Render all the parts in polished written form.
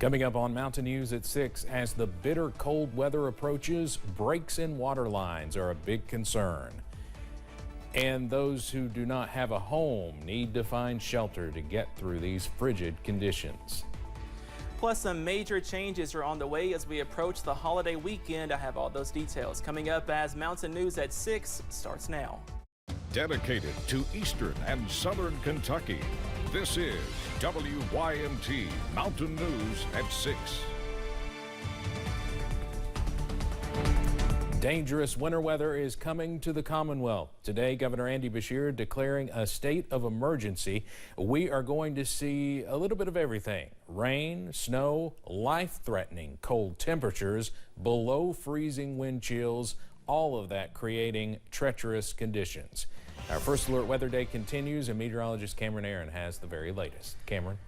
Coming up on Mountain News at 6, as the bitter cold weather approaches, breaks in water lines are a big concern. And those who do not have a home need to find shelter to get through these frigid conditions. Plus, some major changes are on the way as we approach the holiday weekend. I have all those details coming up as Mountain News at 6 starts now. Dedicated to Eastern and Southern Kentucky, this is WYMT Mountain News at 6. Dangerous winter weather is coming to the Commonwealth. Today, Governor Andy Beshear declaring a state of emergency. We are going to see a little bit of everything. Rain, snow, life-threatening cold temperatures, below freezing wind chills, all of that creating treacherous conditions. Our first alert weather day continues, and meteorologist Cameron Aaron has the very latest. Cameron.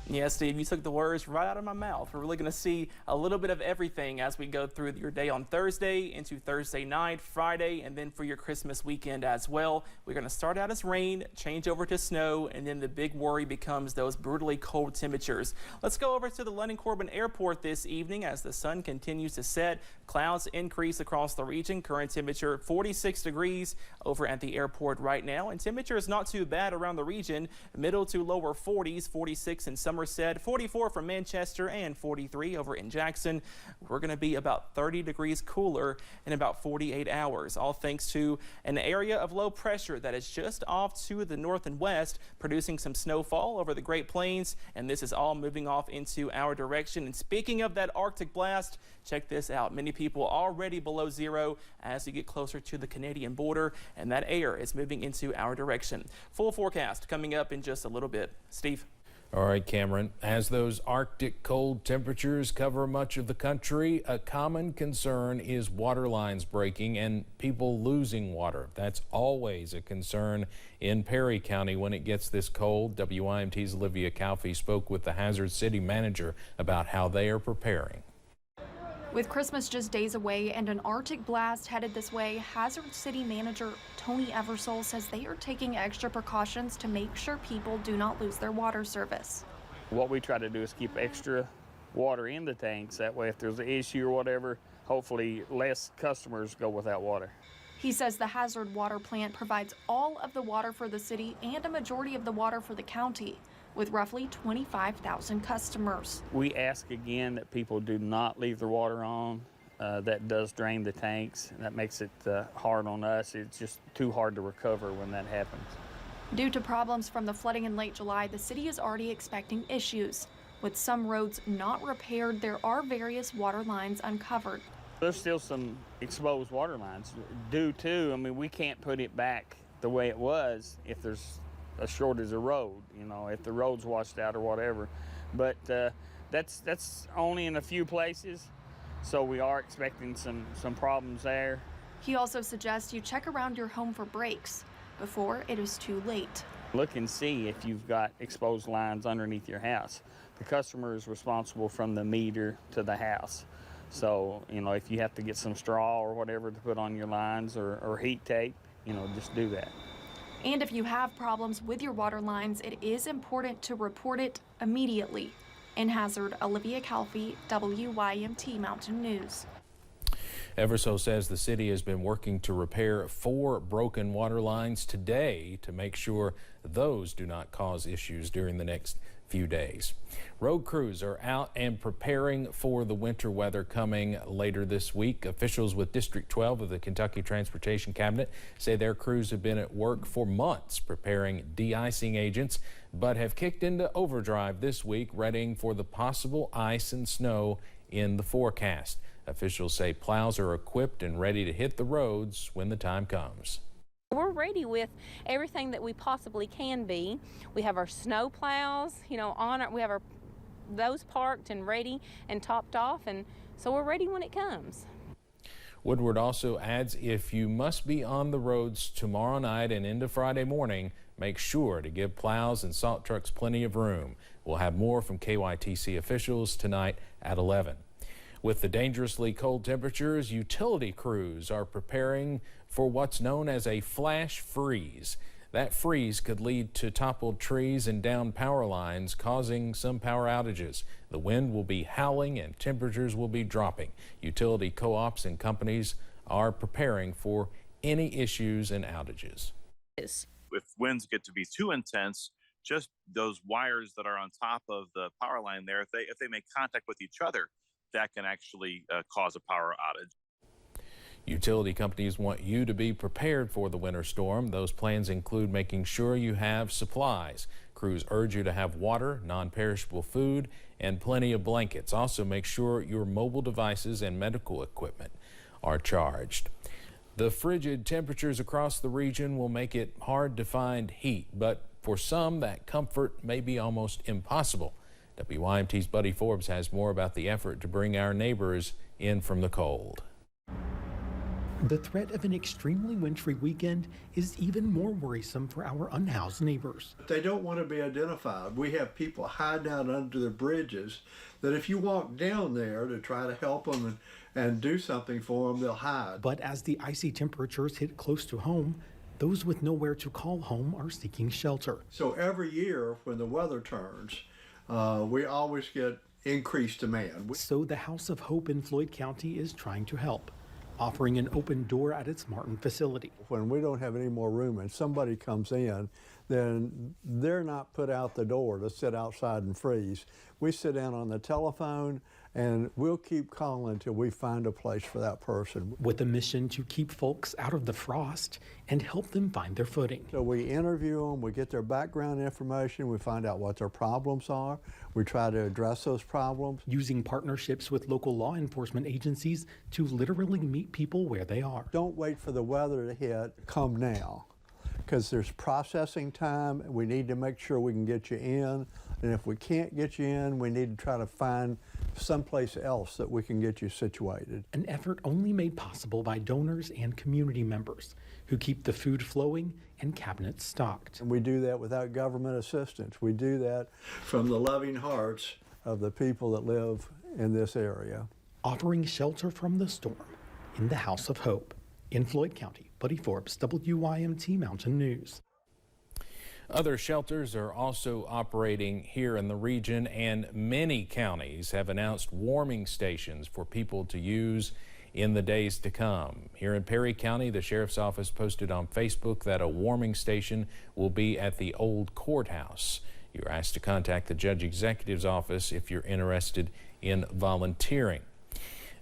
Yeah, Steve, you took the words right out of my mouth. We're really going to see a little bit of everything as we go through your day on Thursday into Thursday night, Friday, and then for your Christmas weekend as well. We're going to start out as rain, change over to snow, and then the big worry becomes those brutally cold temperatures. Let's go over to the London Corbin Airport this evening as the sun continues to set. Clouds increase across the region. Current temperature 46 degrees over at the airport right now, and temperature is not too bad around the region. Middle to lower 40s, 46 in Somerset, 44 for Manchester, and 43 over in Jackson. We're going to be about 30 degrees cooler in about 48 hours, all thanks to an area of low pressure that is just off to the north and west, producing some snowfall over the Great Plains, and this is all moving off into our direction. And speaking of that Arctic blast, check this out. Many people already below zero as you get closer to the Canadian border, and that air is moving into our direction. Full forecast coming up in just a little bit. Steve. All right, Cameron. As those Arctic cold temperatures cover much of the country, a common concern is water lines breaking and people losing water. That's always a concern in Perry County when it gets this cold. WYMT's Olivia Calfee spoke with the Hazard City manager about how they are preparing. With Christmas just days away and an Arctic blast headed this way, Hazard City manager Tony Eversole says they are taking extra precautions to make sure people do not lose their water service. What we try to do is keep extra water in the tanks. That way, if there's an issue or whatever, hopefully less customers go without water. He says the Hazard Water Plant provides all of the water for the city and a majority of the water for the county, with roughly 25,000 customers. We ask again that people do not leave their water on. That does drain the tanks. That makes it hard on us. It's just too hard to recover when that happens. Due to problems from the flooding in late July, the city is already expecting issues. With some roads not repaired, there are various water lines uncovered. There's still some exposed water lines due to, we can't put it back the way it was if there's a shortage of road, if the road's washed out or whatever. But that's only in a few places, so we are expecting some problems there. He also suggests you check around your home for breaks before it is too late. Look and see if you've got exposed lines underneath your house. The customer is responsible from the meter to the house. So, if you have to get some straw or whatever to put on your lines or heat tape, just do that. And if you have problems with your water lines, it is important to report it immediately. In Hazard, Olivia Calfee, WYMT Mountain News. Eversole says the city has been working to repair 4 broken water lines today to make sure those do not cause issues during the next few days. Road crews are out and preparing for the winter weather coming later this week. Officials with District 12 of the Kentucky Transportation Cabinet say their crews have been at work for months preparing de-icing agents, but have kicked into overdrive this week, readying for the possible ice and snow in the forecast. Officials say plows are equipped and ready to hit the roads when the time comes. We're ready with everything that we possibly can be. We have our snow plows, we have those parked and ready and topped off, and so we're ready when it comes. Woodward also adds, if you must be on the roads tomorrow night and into Friday morning, make sure to give plows and salt trucks plenty of room. We'll have more from KYTC officials tonight at 11. With the dangerously cold temperatures, utility crews are preparing for what's known as a flash freeze. That freeze could lead to toppled trees and downed power lines, causing some power outages. The wind will be howling and temperatures will be dropping. Utility co-ops and companies are preparing for any issues and outages. If winds get to be too intense, just those wires that are on top of the power line there, if they make contact with each other, that can actually cause a power outage. Utility companies want you to be prepared for the winter storm. Those plans include making sure you have supplies. Crews urge you to have water, non-perishable food, and plenty of blankets. Also, make sure your mobile devices and medical equipment are charged. The frigid temperatures across the region will make it hard to find heat, but for some, that comfort may be almost impossible. WYMT's Buddy Forbes has more about the effort to bring our neighbors in from the cold. The threat of an extremely wintry weekend is even more worrisome for our unhoused neighbors. They don't want to be identified. We have people hiding out under the bridges that if you walk down there to try to help them and do something for them, they'll hide. But as the icy temperatures hit close to home, those with nowhere to call home are seeking shelter. So every year when the weather turns, we always get increased demand. So the House of Hope in Floyd County is trying to help, offering an open door at its Martin facility. When we don't have any more room and somebody comes in, then they're not put out the door to sit outside and freeze. We sit down on the telephone and we'll keep calling until we find a place for that person. With a mission to keep folks out of the frost and help them find their footing. So we interview them, we get their background information, we find out what their problems are, we try to address those problems. Using partnerships with local law enforcement agencies to literally meet people where they are. Don't wait for the weather to hit, come now. Because there's processing time, we need to make sure we can get you in. And if we can't get you in, we need to try to find someplace else that we can get you situated. An effort only made possible by donors and community members who keep the food flowing and cabinets stocked. And we do that without government assistance. We do that from the loving hearts of the people that live in this area. Offering shelter from the storm in the House of Hope. In Floyd County, Buddy Forbes, WYMT Mountain News. Other shelters are also operating here in the region, and many counties have announced warming stations for people to use in the days to come. Here in Perry County, the Sheriff's Office posted on Facebook that a warming station will be at the old courthouse. You're asked to contact the Judge Executive's office if you're interested in volunteering.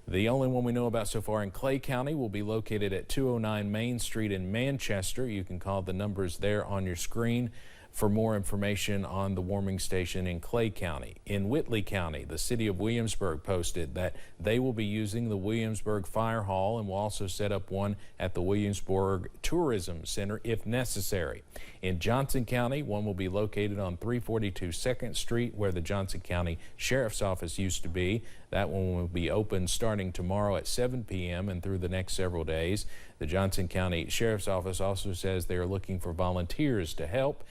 The only one we know about so far in Clay County will be located at 209 Main Street in Manchester. You can call the numbers there on your screen for more information on the warming station in Clay County. In Whitley County, the city of Williamsburg posted that they will be using the Williamsburg Fire Hall and will also set up one at the Williamsburg Tourism Center if necessary. In Johnson County, one will be located on 342 2nd Street where the Johnson County Sheriff's Office used to be. That one will be open starting tomorrow at 7 p.m. and through the next several days. The Johnson County Sheriff's Office also says they are looking for volunteers to help.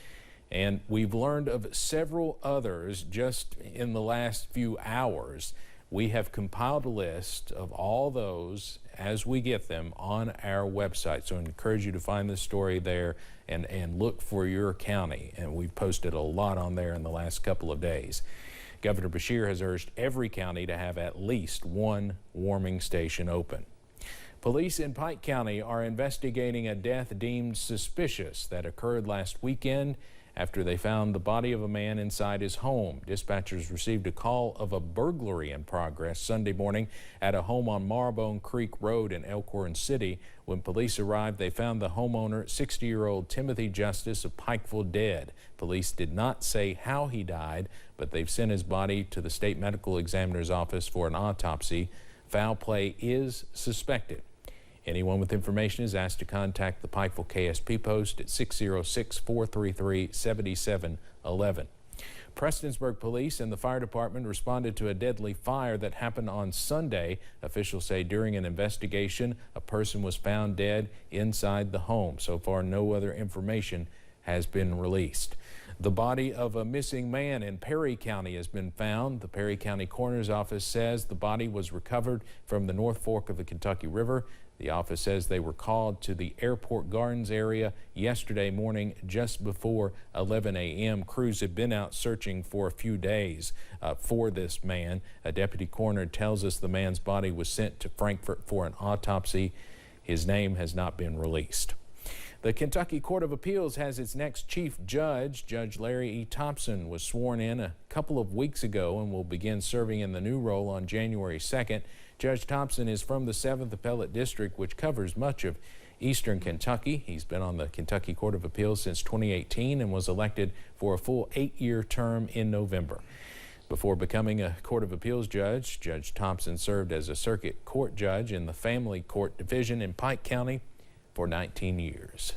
And we've learned of several others just in the last few hours. We have compiled a list of all those as we get them on our website. So I encourage you to find this story there and look for your county. And we've posted a lot on there in the last couple of days. Governor Beshear has urged every county to have at least one warming station open. Police in Pike County are investigating a death deemed suspicious that occurred last weekend after they found the body of a man inside his home. Dispatchers received a call of a burglary in progress Sunday morning at a home on Marrowbone Creek Road in Elkhorn City. When police arrived, they found the homeowner, 60-year-old Timothy Justice of Pikeville, dead. Police did not say how he died, but they've sent his body to the state medical examiner's office for an autopsy. Foul play is suspected. Anyone with information is asked to contact the Pikeville KSP post at 606-433-7711. Prestonsburg Police and the fire department responded to a deadly fire that happened on Sunday. Officials say during an investigation, a person was found dead inside the home. So far, no other information has been released. The body of a missing man in Perry County has been found. The Perry County Coroner's Office says the body was recovered from the North Fork of the Kentucky River. The office says they were called to the Airport Gardens area yesterday morning just before 11 a.m. Crews had been out searching for a few days for this man. A deputy coroner tells us the man's body was sent to Frankfort for an autopsy. His name has not been released. The Kentucky Court of Appeals has its next chief judge. Judge Larry E. Thompson was sworn in a couple of weeks ago and will begin serving in the new role on January 2nd. Judge Thompson is from the 7th Appellate District, which covers much of eastern Kentucky. He's been on the Kentucky Court of Appeals since 2018 and was elected for a full 8-year term in November. Before becoming a Court of Appeals judge, Judge Thompson served as a circuit court judge in the Family Court Division in Pike County for 19 years.